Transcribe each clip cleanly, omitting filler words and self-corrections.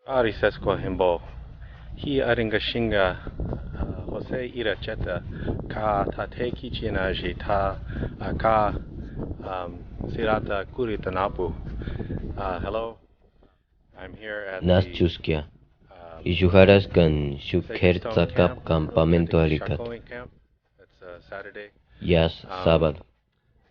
Arisesco himbo. Hi aringashinga Jose Iracheta ka tateki chinaji ta ka sirata kuritanapu. Hello, I'm here at Nas the chuskia. Ishuharas kan shukher Keystone tsakap Camp, campamento authentic alikat. Shakopee Camp. It's Saturday. Yas sábado.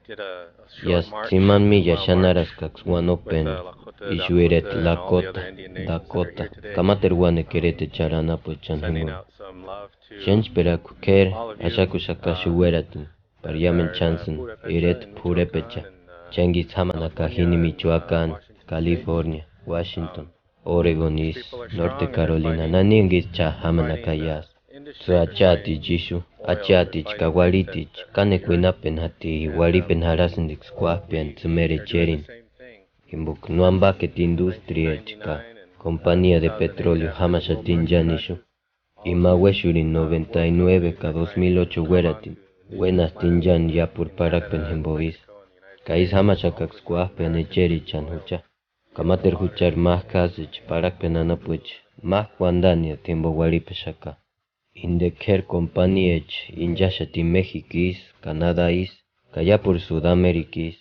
Did a short Yas march, timanmi 2 mile march yashanaras kakswan with open. Lakota, Ishueret Dakota, and all the other Lakota. Indian nations that are Dakota. here today. Kamaterwane kerete charana pochan Sending himon. out some love to Change pera kuker all of you ashaku shaka shuweratin. that Pariamen are in chansen. Purepecha Eret in purepecha. Michoacan and Changis hamanaka California hini and Michoacán, Washington State. California, Washington, Oregon is People are North strong and they're Carolina. fighting. Naningis cha They're hamanaka fighting yas. the industry. So They're achati fighting jishu, oil. They're achati fighting kawalitich, things that kane hurt. kuinapen hati And walipen harasendik we squapian tsumere are doing cherin. the same thing. Himbuk nuambaket industria chika, 1999 and compañía de 2008 petróleo after the world hamashatin market janishu. crashes. All Ima of these weshurin world 99 companies ka are trying 2008 to come weratin. onto indigenous Buenas lands tinjan ya por in parakpen Canada, himbois. Mexico, and the United Kais States, all hamachakak pushing squapen American echeri chan oil hucha. into the Kamater water. huchar mah kasich parakpen anapuch. Mah kwandania timbo walipeshaka. Indeker companiech injashati Mexikis, Canadais, kaya por Sudamérikis.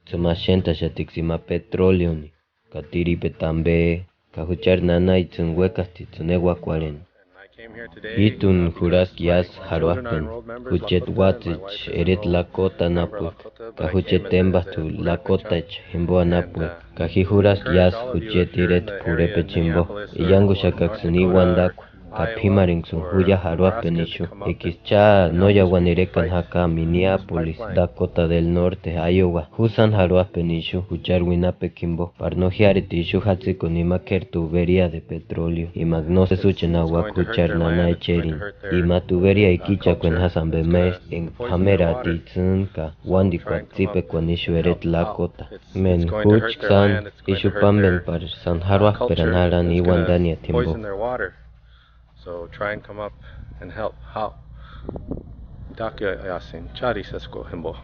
Tzumashenta shatiksima petroleoni. Katiripe tambe. Kahuchar nanay tsun huecasti tsunewa cuaren. And I came here today Itun because juras kias my children are haruapen. enrolled members, Huchet Lakota, and my wife watich is eret enrolled lakota member napuk. Lakota, but I came Kahuchet as tembatu a lakota Purepecha. himbo And anapuk. Kahi juras encourage kias all of you if huchet you're in iret the area purepe in chimbo. Minneapolis Iyangu or shakak North suni Dakota or wandak. Iowa Kapimaring sun huya or haruapen Nebraska to ishu. come up Ikischa and help noya as we wanerekan fight haka this Minneapolis, pipeline. Dakota del Norte, Iowa. Husan haruapen ishu huchar winape kimbo. Parnohiaret ishu hatziko ni maker tubería de petróleo. Y magnose suchen It's agua going to hurt huchar their land, nanay it's going to cherin. hurt Y their matubería ikicha kwen culture, hasan it's going bemes to en poison their pamera water. titzunka So wandi try and come up kwatzipe kwen ishu and eret help out. Lakota. It's Men going to hurt their huchsan land, it's going to ishu hurt pamben their par san haruak culture, peranharan it's going to iwandania timbo. poison their water. So try and come up and help out. Dakya Yasin, Chari Sesko Himbo.